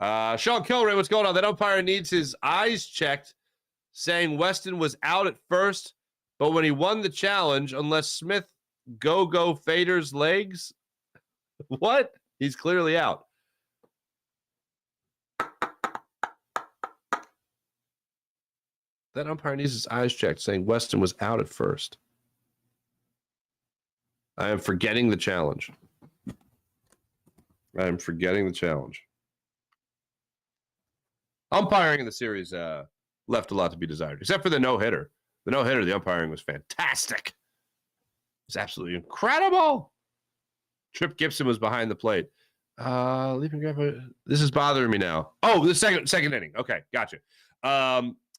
Sean Kilray, what's going on? That umpire needs his eyes checked, saying Weston was out at first, but when he won the challenge, unless Smith go Fader's legs. What? He's clearly out. That umpire needs his eyes checked, saying Weston was out at first. I am forgetting the challenge. Umpiring in the series left a lot to be desired, except for the no-hitter. The no-hitter, the umpiring was fantastic. It's absolutely incredible. Trip Gibson was behind the plate. This is bothering me now. Oh, the second inning. Okay, gotcha.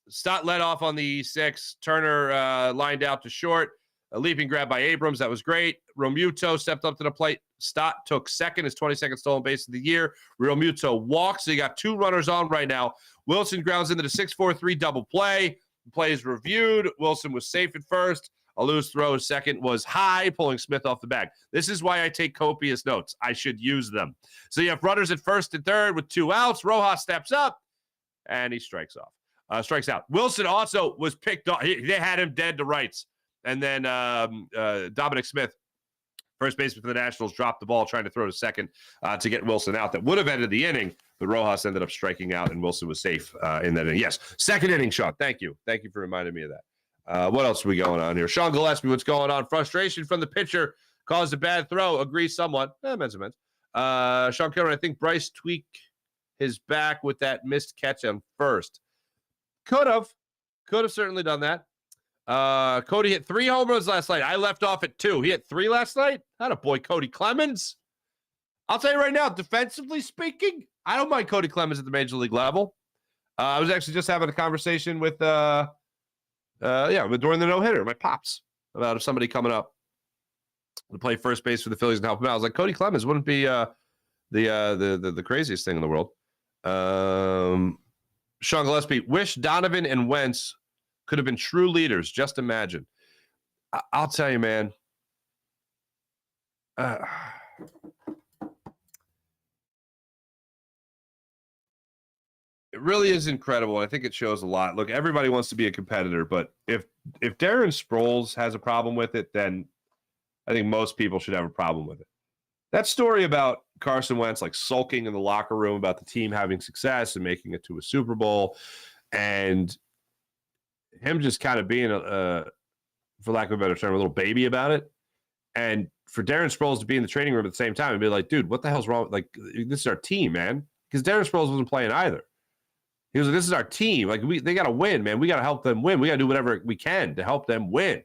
Stott led off on the 6. Turner lined out to short. A leaping grab by Abrams. That was great. Realmuto stepped up to the plate. Stott took second, his 22nd stolen base of the year. Realmuto walks. So you got 2 runners on right now. Wilson grounds into the 6-4-3 double play. The play is reviewed. Wilson was safe at first. A loose throw second was high, pulling Smith off the bag. This is why I take copious notes. I should use them. So you have runners at first and third with 2 outs. Rojas steps up, and he strikes out. Wilson also was picked off. They had him dead to rights. And then Dominic Smith, first baseman for the Nationals, dropped the ball trying to throw to second to get Wilson out. That would have ended the inning, but Rojas ended up striking out, and Wilson was safe in that inning. Yes, second inning, Sean. Thank you. Thank you for reminding me of that. What else are we going on here? Sean Gillespie, what's going on? Frustration from the pitcher caused a bad throw. Agrees somewhat. Men's. Sean Kilmer, I think Bryce tweaked his back with that missed catch on first. Could have certainly done that. Cody hit 3 home runs last night. I left off at 2. He hit 3 last night. Not a boy, Cody Clemens. I'll tell you right now, defensively speaking, I don't mind Cody Clemens at the major league level. I was actually just having a conversation with during the no-hitter, my pops, about if somebody coming up to play first base for the Phillies and help him out. I was like, Cody Clemens wouldn't be the craziest thing in the world. Sean Gillespie, wish Donovan and Wentz could have been true leaders. Just imagine. I'll tell you, man. It really is incredible. I think it shows a lot. Look, everybody wants to be a competitor, but if Darren Sproles has a problem with it, then I think most people should have a problem with it. That story about Carson Wentz like sulking in the locker room about the team having success and making it to a Super Bowl, and him just kind of being for lack of a better term, a little baby about it. And for Darren Sproles to be in the training room at the same time and be like, dude, what the hell's wrong? Like, this is our team, man. Because Darren Sproles wasn't playing either. He was like, this is our team. Like, they got to win, man. We got to help them win. We got to do whatever we can to help them win.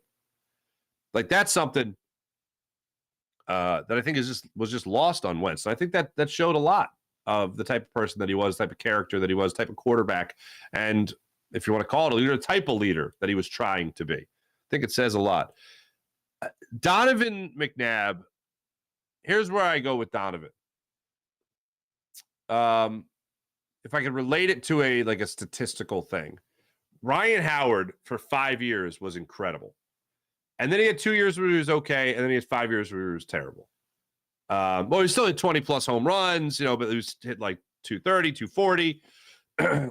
Like, that's something that I think was just lost on Wentz. And I think that showed a lot of the type of person that he was, type of character that he was, type of quarterback. And if you want to call it a leader, the type of leader that he was trying to be. I think it says a lot. Donovan McNabb, here's where I go with Donovan. If I could relate it to a statistical thing, Ryan Howard for 5 years was incredible. And then he had 2 years where he was okay, and then he had 5 years where he was terrible. Well, he still had 20-plus home runs, but he was hit like 230, 240.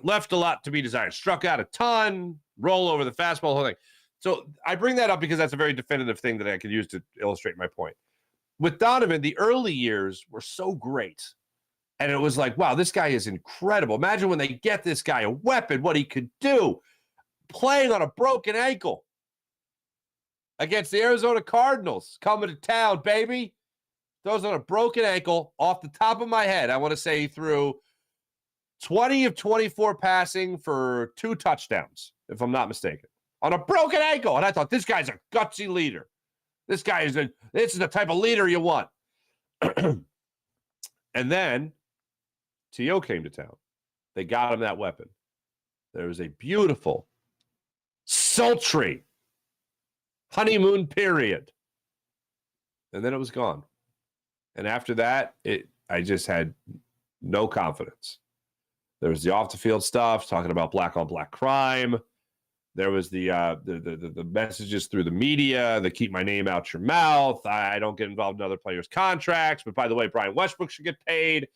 Left a lot to be desired. Struck out a ton, roll over the fastball, the whole thing. So I bring that up because that's a very definitive thing that I could use to illustrate my point. With Donovan, the early years were so great. And it was like, wow, this guy is incredible. Imagine when they get this guy a weapon, what he could do. Playing on a broken ankle against the Arizona Cardinals. Coming to town, baby. Throws on a broken ankle. Off the top of my head, I want to say he threw 20 of 24 passing for 2 touchdowns, if I'm not mistaken, on a broken ankle. And I thought, this guy's a gutsy leader. This is the type of leader you want. And then T.O. came to town. They got him that weapon. There was a beautiful, sultry honeymoon period. And then it was gone. And after that, I just had no confidence. There was the off-the-field stuff, talking about black-on-black crime. There was the messages through the media that keep my name out your mouth. I don't get involved in other players' contracts. But by the way, Brian Westbrook should get paid.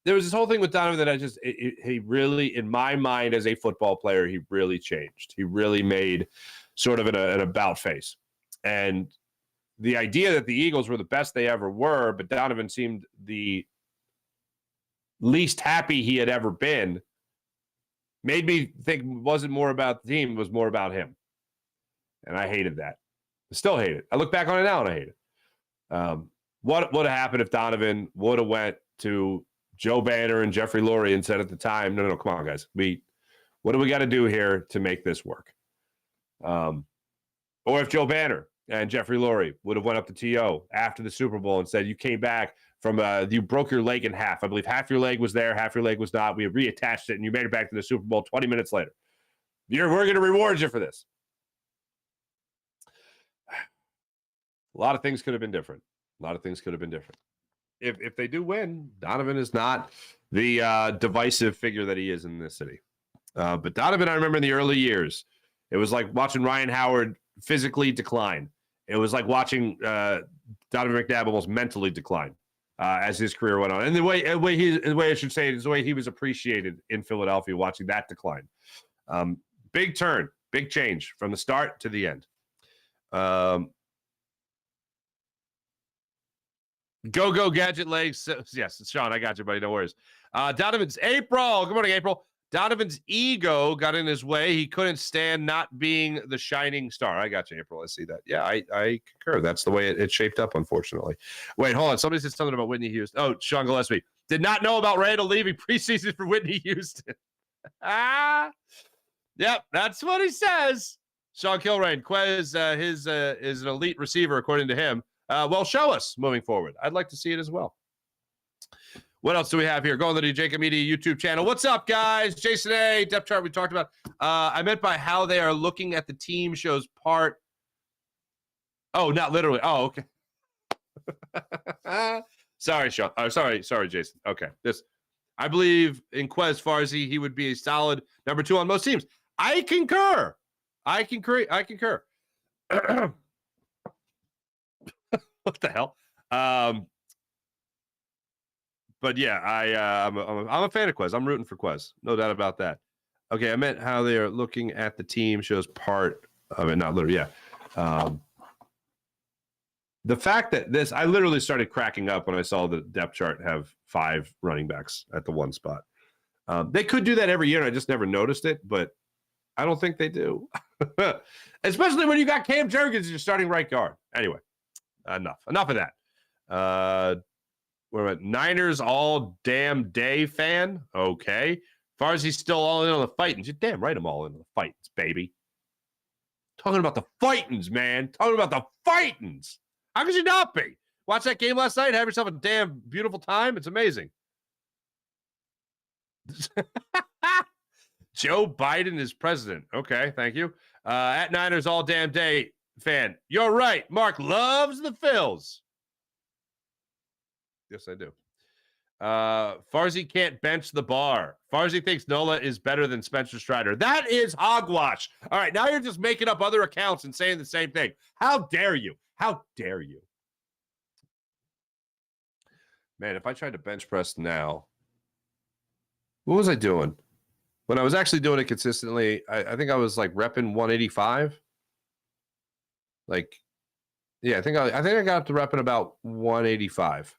There was this whole thing with Donovan that he really, in my mind as a football player, he really changed. He really made sort of an about face. And the idea that the Eagles were the best they ever were, but Donovan seemed the least happy he had ever been, made me think it wasn't more about the team, it was more about him. And I hated that. I still hate it. I look back on it now and I hate it. What would have happened if Donovan would have went to Joe Banner and Jeffrey Lurie and said at the time, no, come on, guys. What do we got to do here to make this work? Or if Joe Banner and Jeffrey Lurie would have went up to T.O. after the Super Bowl and said, you came back from you broke your leg in half. I believe half your leg was there, half your leg was not. We reattached it, and you made it back to the Super Bowl 20 minutes later. We're going to reward you for this. A lot of things could have been different. If they do win, Donovan is not the divisive figure that he is in this city. But Donovan, I remember in the early years, it was like watching Ryan Howard physically decline. It was like watching Donovan McNabb almost mentally decline as his career went on. And the way I should say it is the way he was appreciated in Philadelphia, watching that decline. Big turn, big change from the start to the end. Go gadget legs. Yes, Sean, I got you, buddy. No worries. Donovan's April. Good morning, April. Donovan's ego got in his way. He couldn't stand not being the shining star. I got you, April. I see that. Yeah, I concur. That's the way it shaped up, unfortunately. Wait, hold on. Somebody said something about Whitney Houston. Oh, Sean Gillespie. Did not know about Randall leaving preseason for Whitney Houston. Yep, that's what he says. Sean Kilrain, Quez is an elite receiver, according to him. Well, show us moving forward. I'd like to see it as well. What else do we have here? Go on to the JAKIB Media YouTube channel. What's up, guys? Jason A. Depth chart we talked about. I meant by how they are looking at the team shows part. Oh, not literally. Oh, okay. Sorry, Sean. Sorry, Jason. Okay. I believe in Quez Farsi, he would be a solid number 2 on most teams. I concur. What the hell? But yeah, I'm a fan of Quez. I'm rooting for Quez. No doubt about that. Okay, I meant how they are looking at the team shows part of it. Not literally, yeah. The fact that I literally started cracking up when I saw the depth chart have 5 running backs at the one spot. They could do that every year, and I just never noticed it, but I don't think they do. Especially when you got Cam Jurgens as your starting right guard. Anyway, enough of that. We're at Niners all damn day fan. Okay. Farsi's still all in on the Fightins. You're damn right I'm all in on the Fightins, baby. Talking about the Fightins, man. Talking about the Fightins. How could you not be? Watch that game last night. Have yourself a damn beautiful time. It's amazing. Joe Biden is president. Okay, thank you. At Niners all damn day fan. You're right. Mark loves the Phils. Yes, I do. Farsi can't bench the bar. Farsi thinks Nola is better than Spencer Strider. That is hogwash. All right, now you're just making up other accounts and saying the same thing. How dare you? How dare you? Man, if I tried to bench press now, what was I doing? When I was actually doing it consistently, I think I was like repping 185. Like, yeah, I think I got up to repping about 185.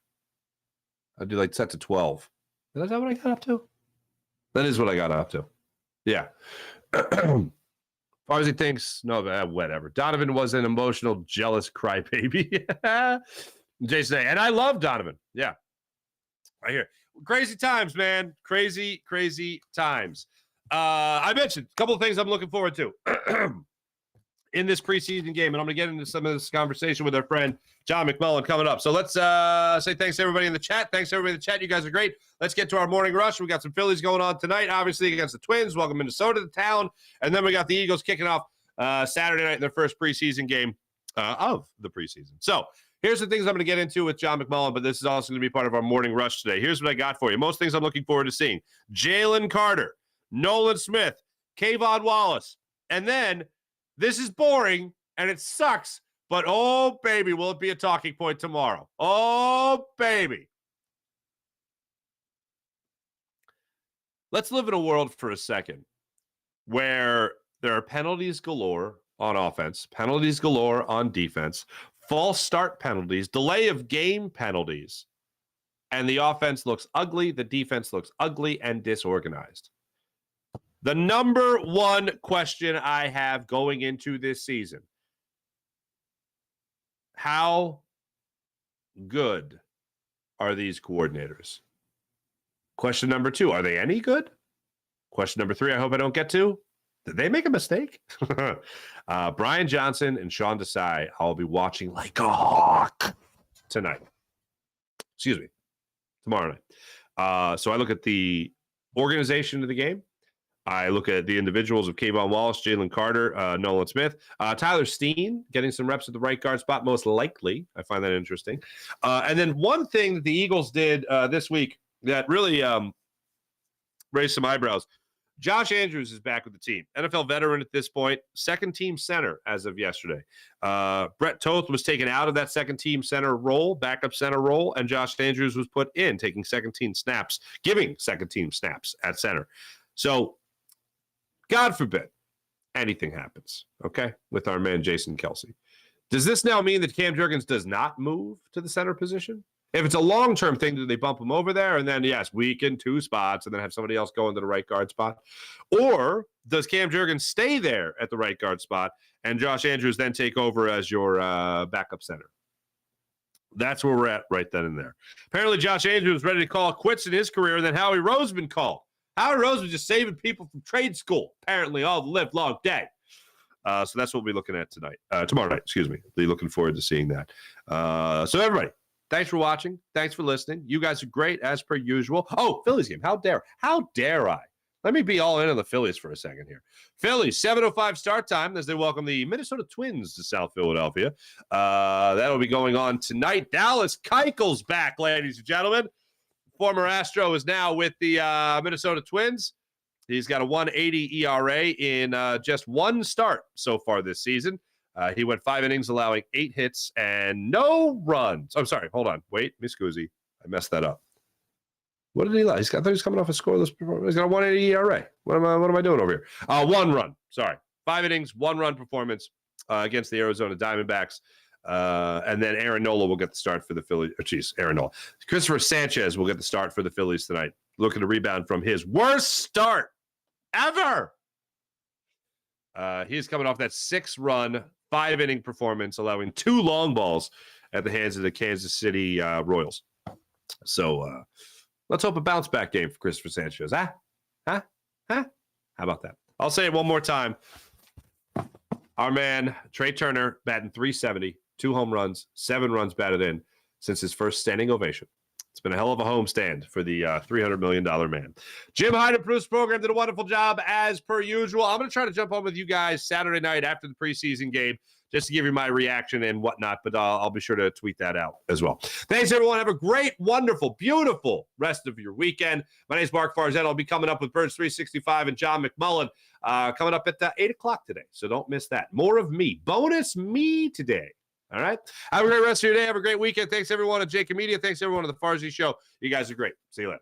I'd do like set to 12. Is that what I got up to? That is what I got up to. Yeah. Farsi thinks, no, whatever. Donovan was an emotional, jealous crybaby. Jason, and I love Donovan. Yeah. I hear. Crazy times, man. Crazy, crazy times. I mentioned a couple of things I'm looking forward to in this preseason game, and I'm going to get into some of this conversation with our friend John McMullen coming up. So let's say thanks to everybody in the chat. Thanks to everybody in the chat. You guys are great. Let's get to our morning rush. We got some Phillies going on tonight, obviously, against the Twins. Welcome Minnesota to town. And then we got the Eagles kicking off Saturday night in their first preseason game of the preseason. So here's the things I'm going to get into with John McMullen, but this is also going to be part of our morning rush today. Here's what I got for you. Most things I'm looking forward to seeing. Jalen Carter, Nolan Smith, Kayvon Wallace. And then this is boring and it sucks, but oh, baby, will it be a talking point tomorrow? Oh, baby. Let's live in a world for a second where there are penalties galore on offense, penalties galore on defense, false start penalties, delay of game penalties, and the offense looks ugly, the defense looks ugly and disorganized. The number one question I have going into this season: how good are these coordinators? Question number 2, are they any good? Question number 3, I hope I don't get to: did they make a mistake? Brian Johnson and Sean Desai, I'll be watching like a hawk tonight. Excuse me, tomorrow night. So I look at the organization of the game. I look at the individuals of Kayvon Wallace, Jalen Carter, Nolan Smith, Tyler Steen getting some reps at the right guard spot, most likely. I find that interesting. And then one thing that the Eagles did this week that really raised some eyebrows: Josh Andrews is back with the team. NFL veteran at this point, second-team center as of yesterday. Brett Toth was taken out of that second-team center role, backup center role, and Josh Andrews was put in, taking second-team snaps, giving second-team snaps at center. So, God forbid anything happens, okay, with our man Jason Kelce. Does this now mean that Cam Jurgens does not move to the center position? If it's a long-term thing, do they bump him over there and then, yes, weaken 2 spots and then have somebody else go into the right guard spot? Or does Cam Jurgens stay there at the right guard spot and Josh Andrews then take over as your backup center? That's where we're at right then and there. Apparently, Josh Andrews was ready to call quits in his career, and then Howie Roseman called. Howie Roseman just saving people from trade school, apparently, all the live long day. So that's what we'll be looking at tomorrow night, excuse me. Be looking forward to seeing that. So everybody, thanks for watching. Thanks for listening. You guys are great as per usual. Oh, Phillies game. How dare I? Let me be all in on the Phillies for a second here. Phillies, 7:05 start time as they welcome the Minnesota Twins to South Philadelphia. That'll be going on tonight. Dallas Keuchel's back, ladies and gentlemen. Former Astro is now with the Minnesota Twins. He's got a 1.80 ERA in just one start so far this season. He went 5 innings, allowing 8 hits and no runs. I'm sorry. Hold on. Wait, Miss Guzzi. I messed that up. What did he allow? I thought he was coming off a scoreless performance. He's got a 1.80 ERA. What am I doing over here? 1 run. Sorry. 5 innings, 1 run performance against the Arizona Diamondbacks. And then Aaron Nola will get the start for the Phillies. Aaron Nola. Christopher Sanchez will get the start for the Phillies tonight, looking to rebound from his worst start ever. He's coming off that 6-run, 5-inning performance, allowing 2 long balls at the hands of the Kansas City Royals. So let's hope a bounce back game for Christopher Sanchez. How about that? I'll say it one more time. Our man, Trey Turner, batting .370, 2 home runs, 7 runs batted in since his first standing ovation. It's been a hell of a homestand for the $300 million man. Jim Hyde and Bruce program did a wonderful job as per usual. I'm going to try to jump on with you guys Saturday night after the preseason game just to give you my reaction and whatnot, but I'll be sure to tweet that out as well. Thanks, everyone. Have a great, wonderful, beautiful rest of your weekend. My name is Mark Farzetta. I'll be coming up with Birds 365 and John McMullen coming up at 8 o'clock today, so don't miss that. More of me. Bonus me today. All right? Have a great rest of your day. Have a great weekend. Thanks, everyone at JAKIB Media. Thanks, everyone at The Farzy Show. You guys are great. See you later.